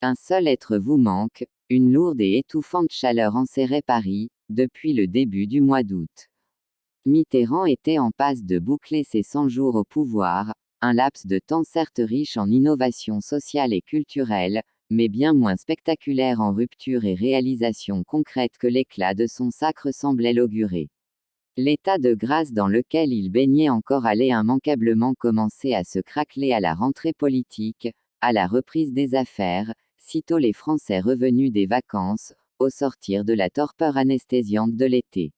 Un seul être vous manque, une lourde et étouffante chaleur enserrait Paris, depuis le début du mois d'août. Mitterrand était en passe de boucler ses 100 jours au pouvoir, un laps de temps certes riche en innovations sociales et culturelles, mais bien moins spectaculaire en rupture et réalisation concrète que l'éclat de son sacre semblait l'augurer. L'état de grâce dans lequel il baignait encore allait immanquablement commencer à se craqueler à la rentrée politique, à la reprise des affaires, sitôt les Français revenus des vacances, au sortir de la torpeur anesthésiante de l'été.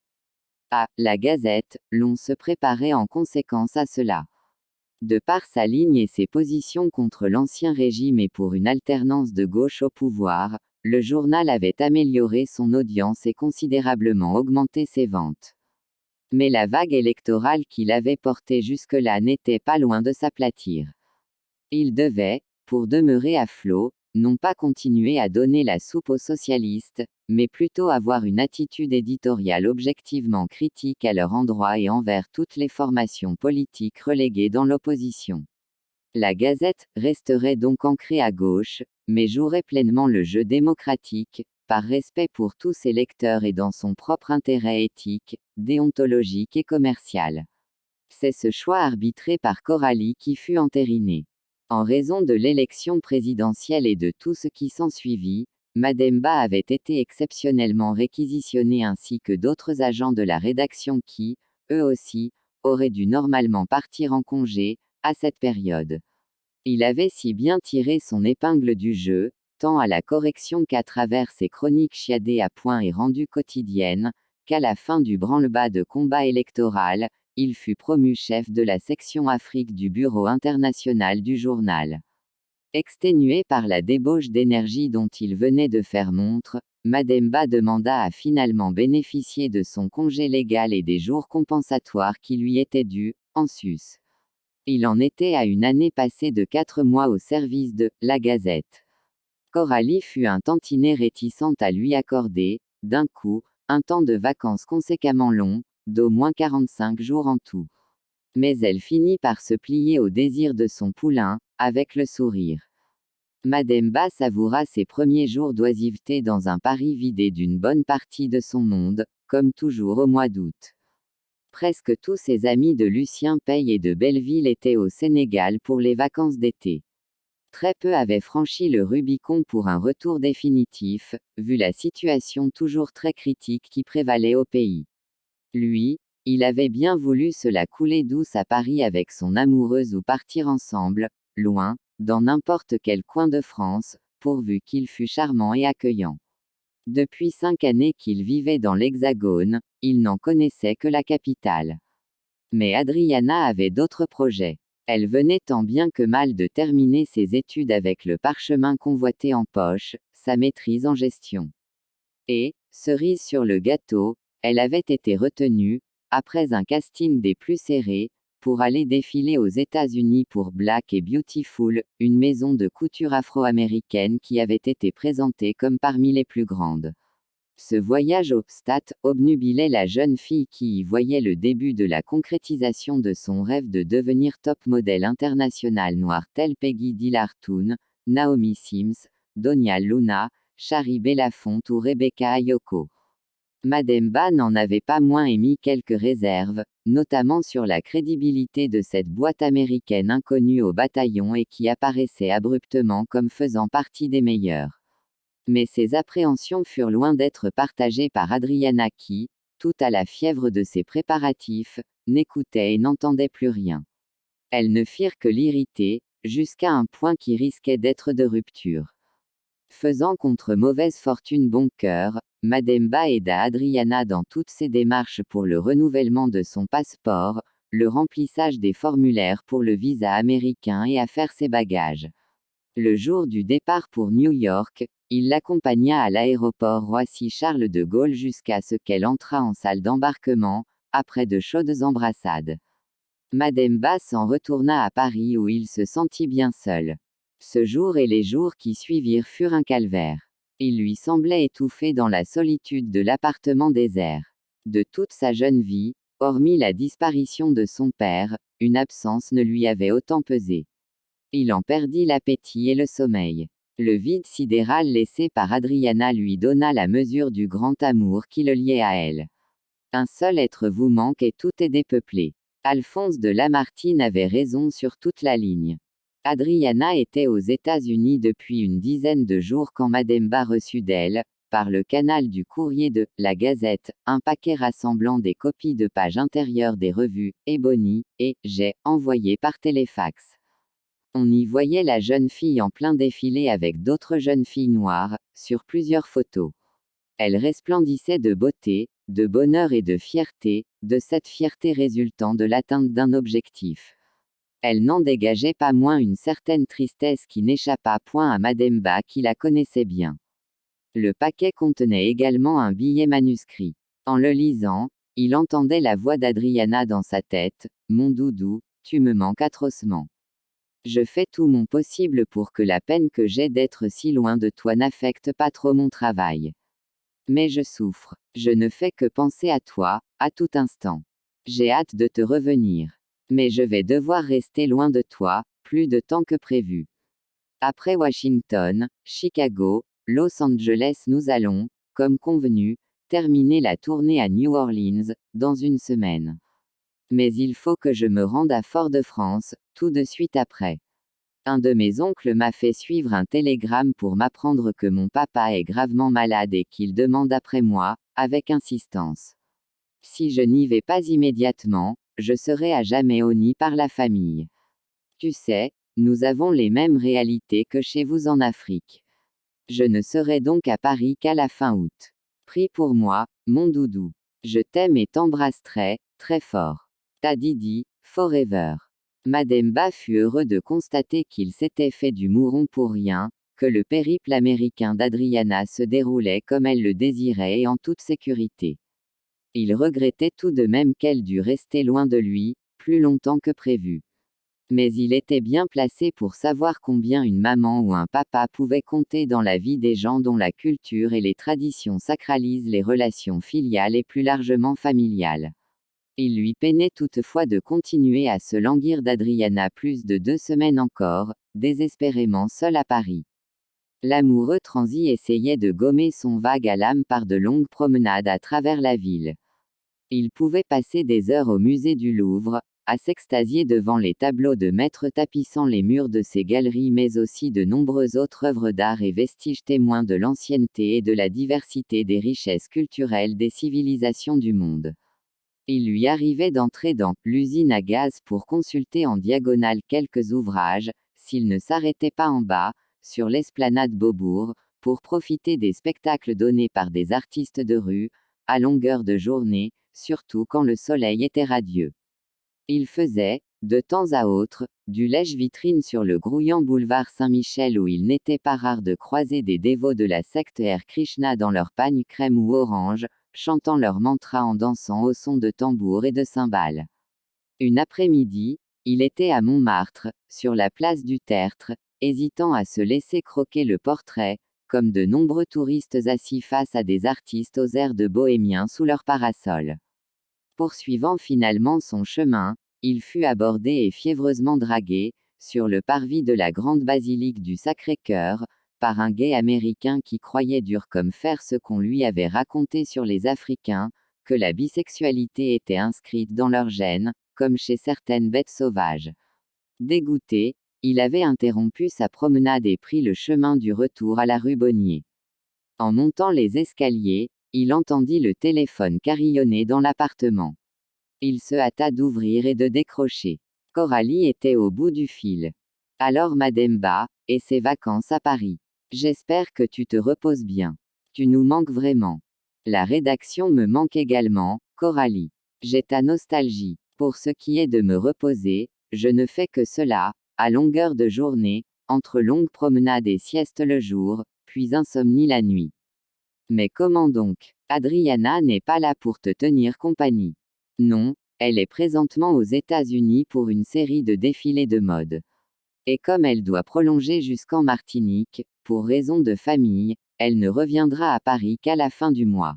À la Gazette, l'on se préparait en conséquence à cela. De par sa ligne et ses positions contre l'Ancien Régime et pour une alternance de gauche au pouvoir, le journal avait amélioré son audience et considérablement augmenté ses ventes. Mais la vague électorale qu'il avait portée jusque-là n'était pas loin de s'aplatir. Il devait, pour demeurer à flot, non pas continuer à donner la soupe aux socialistes, mais plutôt avoir une attitude éditoriale objectivement critique à leur endroit et envers toutes les formations politiques reléguées dans l'opposition. La Gazette resterait donc ancrée à gauche, mais jouerait pleinement le jeu démocratique, par respect pour tous ses lecteurs et dans son propre intérêt éthique, déontologique et commercial. C'est ce choix arbitré par Coralie qui fut entériné. En raison de l'élection présidentielle et de tout ce qui s'ensuivit, Mademba avait été exceptionnellement réquisitionné ainsi que d'autres agents de la rédaction qui, eux aussi, auraient dû normalement partir en congé, à cette période. Il avait si bien tiré son épingle du jeu, tant à la correction qu'à travers ses chroniques chiadées à point et rendues quotidiennes, qu'à la fin du branle-bas de combat électoral, il fut promu chef de la section Afrique du Bureau international du journal. Exténué par la débauche d'énergie dont il venait de faire montre, Mademba demanda à finalement bénéficier de son congé légal et des jours compensatoires qui lui étaient dus, en sus. Il en était à une année passée de 4 mois au service de « La Gazette ». Coralie fut un tantinet réticente à lui accorder, d'un coup, un temps de vacances conséquemment long, d'au moins 45 jours en tout. Mais elle finit par se plier au désir de son poulain, avec le sourire. Mademba savoura ses premiers jours d'oisiveté dans un Paris vidé d'une bonne partie de son monde, comme toujours au mois d'août. Presque tous ses amis de Lucien Paye et de Belleville étaient au Sénégal pour les vacances d'été. Très peu avaient franchi le Rubicon pour un retour définitif, vu la situation toujours très critique qui prévalait au pays. Lui, il avait bien voulu se la couler douce à Paris avec son amoureuse ou partir ensemble, loin, dans n'importe quel coin de France, pourvu qu'il fût charmant et accueillant. Depuis 5 années qu'il vivait dans l'Hexagone, il n'en connaissait que la capitale. Mais Adriana avait d'autres projets. Elle venait tant bien que mal de terminer ses études avec le parchemin convoité en poche, sa maîtrise en gestion. Et, cerise sur le gâteau, elle avait été retenue, après un casting des plus serrés, pour aller défiler aux États-Unis pour Black & Beautiful, une maison de couture afro-américaine qui avait été présentée comme parmi les plus grandes. Ce voyage obnubilait la jeune fille qui y voyait le début de la concrétisation de son rêve de devenir top modèle international noir tel Peggy Dillartoon, Naomi Sims, Donia Luna, Shari Belafonte ou Rebecca Ayoko. Mademba n'en avait pas moins émis quelques réserves, notamment sur la crédibilité de cette boîte américaine inconnue au bataillon et qui apparaissait abruptement comme faisant partie des meilleurs. Mais ces appréhensions furent loin d'être partagées par Adriana qui, tout à la fièvre de ses préparatifs, n'écoutait et n'entendait plus rien. Elles ne firent que l'irriter, jusqu'à un point qui risquait d'être de rupture. Faisant contre mauvaise fortune bon cœur, Mademba aida Adriana dans toutes ses démarches pour le renouvellement de son passeport, le remplissage des formulaires pour le visa américain et à faire ses bagages. Le jour du départ pour New York, il l'accompagna à l'aéroport Roissy-Charles de Gaulle jusqu'à ce qu'elle entrât en salle d'embarquement, après de chaudes embrassades. Mademba s'en retourna à Paris où il se sentit bien seul. Ce jour et les jours qui suivirent furent un calvaire. Il lui semblait étouffé dans la solitude de l'appartement désert. De toute sa jeune vie, hormis la disparition de son père, une absence ne lui avait autant pesé. Il en perdit l'appétit et le sommeil. Le vide sidéral laissé par Adriana lui donna la mesure du grand amour qui le liait à elle. Un seul être vous manque et tout est dépeuplé. Alphonse de Lamartine avait raison sur toute la ligne. Adriana était aux États-Unis depuis une dizaine de jours quand Mademba reçut d'elle, par le canal du courrier de La Gazette, un paquet rassemblant des copies de pages intérieures des revues Ebony et J'ai envoyées par téléfax. On y voyait la jeune fille en plein défilé avec d'autres jeunes filles noires, sur plusieurs photos. Elle resplendissait de beauté, de bonheur et de fierté, de cette fierté résultant de l'atteinte d'un objectif. Elle n'en dégageait pas moins une certaine tristesse qui n'échappa point à Mademba qui la connaissait bien. Le paquet contenait également un billet manuscrit. En le lisant, il entendait la voix d'Adriana dans sa tête. « Mon doudou, tu me manques atrocement. Je fais tout mon possible pour que la peine que j'ai d'être si loin de toi n'affecte pas trop mon travail. Mais je souffre. Je ne fais que penser à toi, à tout instant. J'ai hâte de te revenir. Mais je vais devoir rester loin de toi, plus de temps que prévu. Après Washington, Chicago, Los Angeles, nous allons, comme convenu, terminer la tournée à New Orleans, dans une semaine. Mais il faut que je me rende à Fort-de-France, tout de suite après. Un de mes oncles m'a fait suivre un télégramme pour m'apprendre que mon papa est gravement malade et qu'il demande après moi, avec insistance. Si je n'y vais pas immédiatement, je serai à jamais honni par la famille. Tu sais, nous avons les mêmes réalités que chez vous en Afrique. Je ne serai donc à Paris qu'à la fin août. Prie pour moi, mon doudou. Je t'aime et t'embrasse très, très fort. Ta Didi, forever. Mademba fut heureux de constater qu'il s'était fait du mouron pour rien, que le périple américain d'Adriana se déroulait comme elle le désirait et en toute sécurité. Il regrettait tout de même qu'elle dût rester loin de lui, plus longtemps que prévu. Mais il était bien placé pour savoir combien une maman ou un papa pouvaient compter dans la vie des gens dont la culture et les traditions sacralisent les relations filiales et plus largement familiales. Il lui peinait toutefois de continuer à se languir d'Adriana plus de 2 semaines encore, désespérément seul à Paris. L'amoureux transi essayait de gommer son vague à l'âme par de longues promenades à travers la ville. Il pouvait passer des heures au musée du Louvre, à s'extasier devant les tableaux de maîtres tapissant les murs de ses galeries mais aussi de nombreuses autres œuvres d'art et vestiges témoins de l'ancienneté et de la diversité des richesses culturelles des civilisations du monde. Il lui arrivait d'entrer dans l'usine à gaz pour consulter en diagonale quelques ouvrages, s'il ne s'arrêtait pas en bas, sur l'esplanade Beaubourg, pour profiter des spectacles donnés par des artistes de rue, à longueur de journée, surtout quand le soleil était radieux. Il faisait, de temps à autre, du lèche-vitrine sur le grouillant boulevard Saint-Michel où il n'était pas rare de croiser des dévots de la secte Hare Krishna dans leur pagne crème ou orange, chantant leur mantra en dansant au son de tambours et de cymbales. Une après-midi, il était à Montmartre, sur la place du Tertre, hésitant à se laisser croquer le portrait, comme de nombreux touristes assis face à des artistes aux airs de bohémiens sous leur parasol. Poursuivant finalement son chemin, il fut abordé et fiévreusement dragué, sur le parvis de la grande basilique du Sacré-Cœur, par un gai américain qui croyait dur comme fer ce qu'on lui avait raconté sur les Africains, que la bisexualité était inscrite dans leur gène, comme chez certaines bêtes sauvages. Dégoûté, il avait interrompu sa promenade et pris le chemin du retour à la rue Bonnier. En montant les escaliers, il entendit le téléphone carillonner dans l'appartement. Il se hâta d'ouvrir et de décrocher. Coralie était au bout du fil. Alors Mademba, et ses vacances à Paris. J'espère que tu te reposes bien. Tu nous manques vraiment. La rédaction me manque également, Coralie. J'ai ta nostalgie. Pour ce qui est de me reposer, je ne fais que cela, à longueur de journée, entre longues promenades et siestes le jour, puis insomnie la nuit. Mais comment donc? Adriana n'est pas là pour te tenir compagnie. Non, elle est présentement aux États-Unis pour une série de défilés de mode. Et comme elle doit prolonger jusqu'en Martinique, pour raison de famille, elle ne reviendra à Paris qu'à la fin du mois.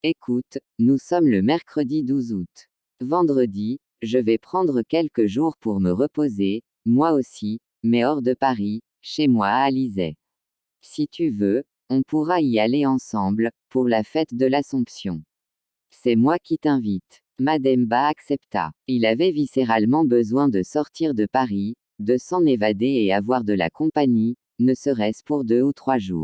Écoute, nous sommes le mercredi 12 août. Vendredi, je vais prendre quelques jours pour me reposer, moi aussi, mais hors de Paris, chez moi à Alizay. Si tu veux, on pourra y aller ensemble, pour la fête de l'Assomption. C'est moi qui t'invite. Mademba accepta. Il avait viscéralement besoin de sortir de Paris, de s'en évader et avoir de la compagnie, ne serait-ce pour 2 ou 3 jours.